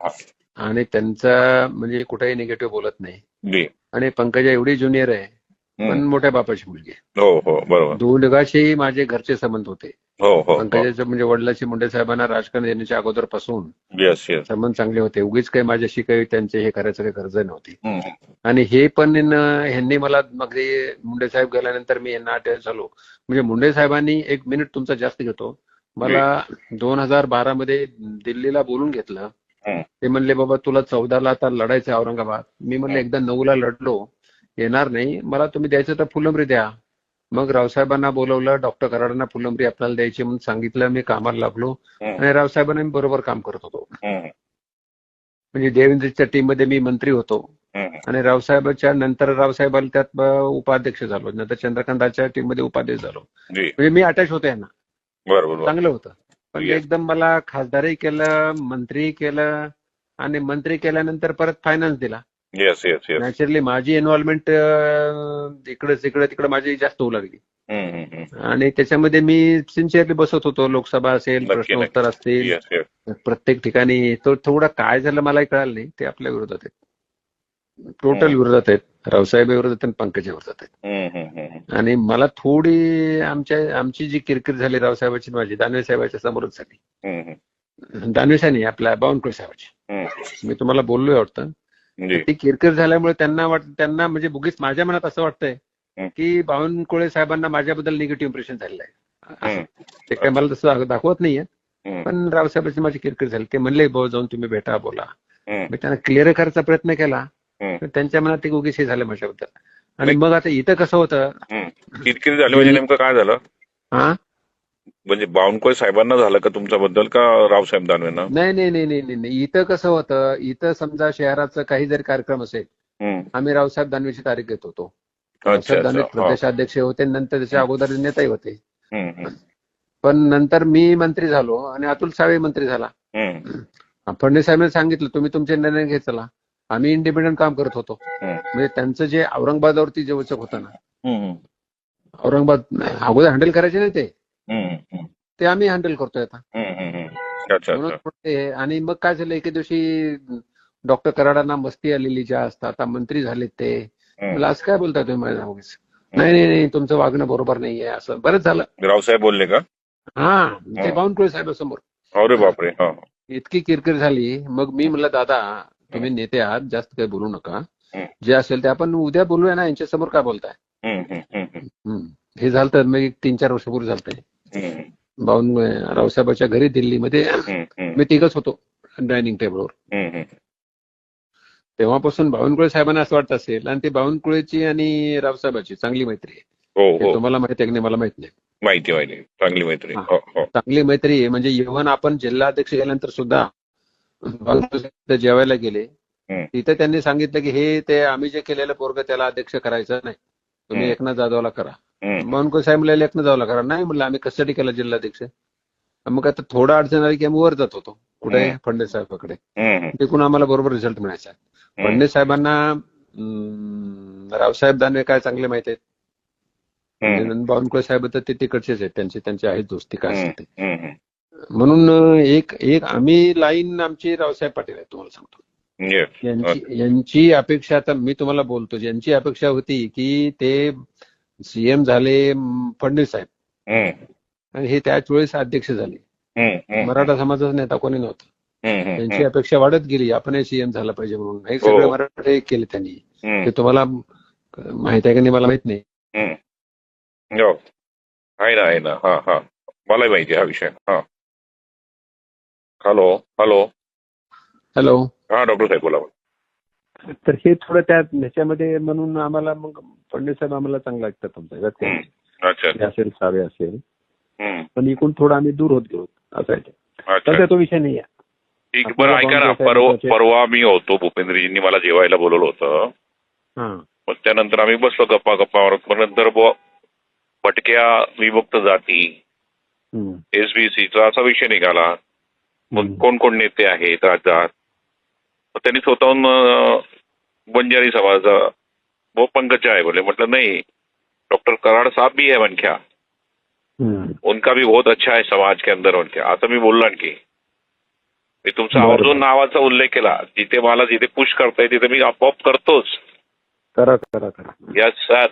आणि त्यांचा म्हणजे कुठेही निगेटिव्ह बोलत नाही. जी. आणि पंकजा एवढी ज्युनियर आहे, पण हम्म. मोठ्या बापाची मुलगी आहे. हो हो बरोबर. दोघांशी माझे घरचे संबंध होते. हो हो हो. पंकजाचं म्हणजे वडिलांची मुंडे साहेबांना राजकारण येण्याच्या अगोदरपासून येस येस. संबंध चांगले होते. उगीच काही माझ्याशी काही त्यांचे हे करायचं काही गरज नव्हती. हम्म. आणि हे पण ह्यांनी मला मग मुंडे साहेब गेल्यानंतर मी यांना अटॅच झालो. म्हणजे मुंडे साहेबांनी, एक मिनिट तुमचा जास्त घेतो, जी. मला 2012 मध्ये दिल्लीला बोलून घेतलं. हम्म. ते म्हणले बाबा तुला 14ला आता लढायचं औरंगाबाद. मी म्हणलं हम्म. एकदा 9ला लढलो, येणार नाही, मला तुम्ही द्यायचं तर फुलंब्री द्या. मग रावसाहेबांना बोलवलं, डॉक्टर कराडांना फुलंब्री आपल्याला द्यायची म्हणून सांगितलं. मी कामाला लागलो हम्म. आणि रावसाहेबांना मी बरोबर काम करत होतो. हम्म. म्हणजे देवेंद्रच्या टीम मध्ये मी मंत्री होतो हम्म. आणि रावसाहेबांच्या नंतर रावसाहेबांना त्यात उपाध्यक्ष झालो, नंतर चंद्रकांताच्या टीम मध्ये उपाध्यक्ष झालो. जी. म्हणजे मी अटॅच होतो यांना, बरोबर. चांगलं होतं. पण येस. एकदम मला खासदारही केलं, मंत्री केलं आणि मंत्री केल्यानंतर परत फायनान्स दिला. Yes yes yes. नॅचरली माझी इन्व्हॉल्वमेंट तिकडे माझी जास्त होऊ लागली. आणि त्याच्यामध्ये मी सिन्सिअरली बसत होतो. लोकसभा असेल, नक्की प्रश्नोत्तर नक्की. असतील, येस येस. प्रत्येक ठिकाणी. तो थोडं काय झालं मलाही कळालं नाही. ते आपल्या विरोधात आहेत, टोटल विरोधात आहेत. रावसाहेब विरोधात आणि पंकजा विरोधात आहेत. आणि मला थोडी आमची जी किरकिर झाली रावसाहेबांची माझी दानवे साहेबांच्या समोरच झाली. दानवे साहेब नाही, आपल्या बावनकुळे साहेबांची. मी तुम्हाला बोललोय वाटतं. जी. ती किरकिर झाल्यामुळे त्यांना म्हणजे बुगीच माझ्या मनात असं वाटतंय की बावनकुळे साहेबांना माझ्याबद्दल निगेटिव्ह इम्प्रेशन झालेलं आहे. असं ते काय मला तसं दाखवत नाहीये, पण रावसाहेबांची माझी किरकिर झाली. ते म्हणले भाऊ जाऊन तुम्ही भेटा, बोला. मी त्यांना क्लिअर करायचा प्रयत्न केला, पण त्यांच्या मनात ते उगीच हे झालं माझ्याबद्दल. आणि मग आता इथं कसं होतं, किरकिर झाली म्हणजे नेमकं काय झालं? हा म्हणजे बावनकुळे साहेबांना झालं का तुमच्याबद्दल, का रावसाहेब दानवेंना? नाही नाही नाही नाही नाही, इथं कसं होतं, इथं समजा शहराचा काही जरी कार्यक्रम असेल, आम्ही रावसाहेब दानवेची तारीख घेत होतो. रावसाहेब दानवे प्रदेशाध्यक्ष होते, नंतर त्याच्या अगोदर नेताही होते. पण नंतर मी मंत्री झालो आणि अतुल सावे मंत्री झाला. फडणवीस साहेबांनी सांगितलं तुम्ही तुमचे निर्णय घेत चला. आम्ही इंडिपेंडंट काम करत होतो. म्हणजे त्यांचं जे औरंगाबादवरती जे वचक होतं ना, औरंगाबाद अगोदर हँडल करायचे नाही ते आम्ही हँडल करतोय आता. म्हणून आणि मग काय झालं, एके दिवशी डॉक्टर कराडांना मस्ती आलेली जास्त, आता मंत्री झालेत ते. मला असं काय बोलताय तुम्ही माझ्या नावास? नाही नाही नाही, तुमचं वागणं बरोबर नाहीये, असं बरंच झालं. रावसाहेब बोलले का? हा, ते बावनकुळे साहेबांसमोर. अरे बापरे. इतकी किरकिर झाली. मग मी म्हणलं दादा तुम्ही नेते आहात, जास्त काही बोलू नका. जे असेल ते आपण उद्या बोलूया ना, यांच्या समोर काय बोलताय. हे झालं तर मग 3-4 वर्षापूर्वी झालंय. रावसाहेबांच्या घरी दिल्लीमध्ये मी तिघच होतो डायनिंग टेबलवर. तेव्हापासून बावनकुळे साहेबांना असं वाटत असेल, आणि ते बावनकुळेची आणि रावसाहेबांची चांगली मैत्री आहे. हे तुम्हाला माहिती आहे की नाही मला माहित नाही. माहिती चांगली मैत्री. चांगली मैत्री आहे. म्हणजे इव्हन आपण जिल्हाध्यक्ष गेल्यानंतर सुद्धा जेवायला गेले, तिथे त्यांनी सांगितलं की हे ते आम्ही जे केलेलं पोरग त्याला अध्यक्ष करायचं नाही, तुम्ही एकनाथ जाधवला करा. बावनकुळे साहेब म्हणले एकनाथ जाधवला करा. नाही म्हणलं आम्ही कशासाठी केला जिल्हाध्यक्ष. मग आता थोडं अडचण आली की आम्ही वर जात होतो, कुठे, फडणवीस साहेबांकडे. तिकडून आम्हाला बरोबर रिझल्ट मिळायचा. फडणवीस साहेबांना रावसाहेब दानवे काय चांगले माहित आहेत. बावनकुळे साहेब तर ते तिकडचेच आहेत, त्यांची आहेत दोस्ती काय असेल ते. म्हणून एक आम्ही लाईन आमची रावसाहेब पाटील आहे, तुम्हाला सांगतो. यांची अपेक्षा, आता मी तुम्हाला बोलतो, यांची अपेक्षा होती की ते सीएम झाले फडणवीस साहेब, आणि हे त्याच वेळेस अध्यक्ष झाले. मराठा समाजाचा नेता कोणी नव्हता. त्यांची अपेक्षा वाढत गेली, आपणही सीएम झाला पाहिजे म्हणून. हे सगळे मराठे केले त्यांनी. ते तुम्हाला माहित आहे का नाही मला माहित नाही. आहे ना. मलाही माहिती हा विषय. Hello hello hello. हा डॉक्टर साहेब बोला. तर हे थोडं ह्याच्यामध्ये, म्हणून आम्हाला मग फडणवीस साहेब आम्हाला चांगला ऐकतात तुमच्या असेल, सावे असेल, पण इकडून थोडं आम्ही दूर होत गेलो असं आहे. तर तो विषय नाही आहे. ठीक. बरं ऐका ना, परवा मी होतो, भूपेंद्रजींनी मला जेवायला बोलवलं होतं. मग त्यानंतर आम्ही बसलो गप्पा मारत. मग नंतर भटक्या विभक्त जाती, एसबीसीचा असा विषय निघाला. मग कोण कोण नेते आहेत राज्यात. मग त्यांनी स्वतःहून बंजारी समाजाचा वो पंकजा है बोले. म्हटलं नहीं, डॉक्टर कराड़ साहब भी है मनख्या, उनका भी बहुत अच्छा है समाज के अंदर उनके. असं मी बोललो आणखी. मी तुमचा आवर्जून नावाचा उल्लेख केला. जिथे मला जिथे पुश करताय तिथे मी आपोआप करतोच. करा करा करा. Yes sir.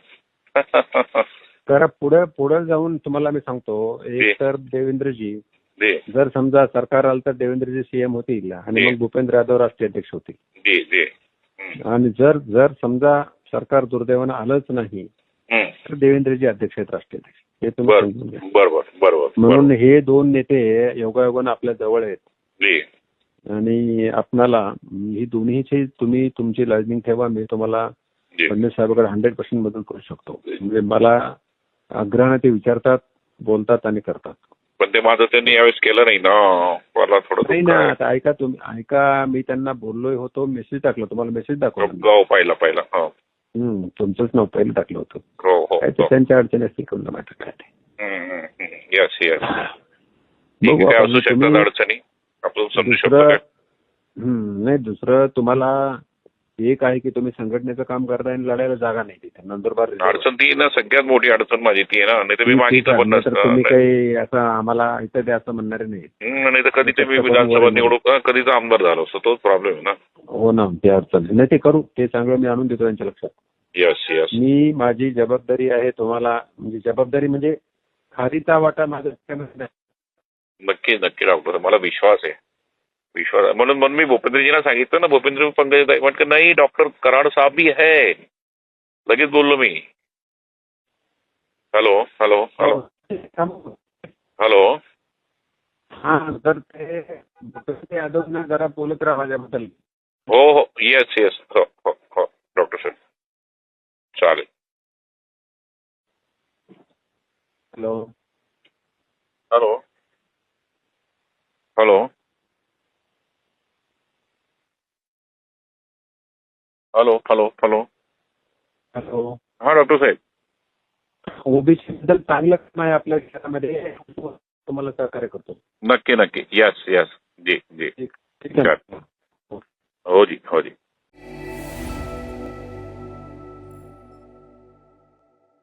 करा. पुढे जाऊन तुम्हाला मी सांगतो, एक तर देवेंद्रजी, जर समजा सरकार आलं तर देवेंद्रजी सीएम होतील आणि मग भूपेंद्र यादव राष्ट्रीय अध्यक्ष होतील. आणि जर समजा सरकार दुर्दैवानं आलंच नाही तर देवेंद्रजी अध्यक्ष आहेत राष्ट्रीय अध्यक्ष. हे तुम्ही समजून घ्या. बरोबर. म्हणून हे दोन नेते योगायोगानं आपल्या जवळ आहेत आणि आपणाला ही दोन्हीची तुम्ही तुमची लायझनिंग ठेवा. मी तुम्हाला फडणवीस साहेबांकडे 100% मदत करू शकतो. म्हणजे मला आग्रहाने ते विचारतात, बोलतात आणि करतात. पण ते माझं त्यांनी यावेळेस केलं नाही ना. मला थोडं नाही ना. आता ऐका तुम्ही, ऐका, मी त्यांना बोललोय होतो, मेसेज टाकला, तुम्हाला मेसेज दाखवला. पहिला तुमचंच नाव पहिलं टाकलं होतं. हो. त्यांच्या अडचणी असतील करून माहिती काय ते. यस असू शकतात अडचणी. आपण समजू शकतो. नाही, दुसरं तुम्हाला एक आहे की तुम्ही संघटनेचं काम करताय आणि लढायला जागा नाही तिथे. नंदुरबार अडचण ती ना, सगळ्यात मोठी अडचण माझी ती आहे ना. नाही तर मी मागितलं पण नसतं. तुम्ही काही असं आम्हाला इथं द्या असं म्हणणारे नाही. नाही तर कधी ते मी विधानसभा निवडून कधीच आमदार झालो असतो. तोच प्रॉब्लेम आहे ना. हो ना, ते अडचण नाही. ते करू, ते चांगलं मी आणून देतो त्यांच्या लक्षात. यस मी माझी जबाबदारी आहे तुम्हाला, म्हणजे जबाबदारी म्हणजे खारीचा वाटा माझ्या. नक्की डॉक्टर, मला विश्वास आहे. म्हणून मी भूपेंद्रजींना सांगितलं ना, भूपेंद्र पंकज म्हटलं नाही डॉक्टर कराड साहब भी है. लगेच बोललो मी. हॅलो. हा, तर ते भूपेंद्र यादवना जरा बोलत राहा माझ्याबद्दल. हो. येस. हो डॉक्टर साहेब, चालेल. हॅलो. हा डॉक्टर साहेब. ओबीसी बद्दल चांगलं काम आहे आपल्या क्षेत्रामध्ये, तुम्हाला सहकार्य करतो. नक्की. यस. जी. ठीक आहे. हो जी.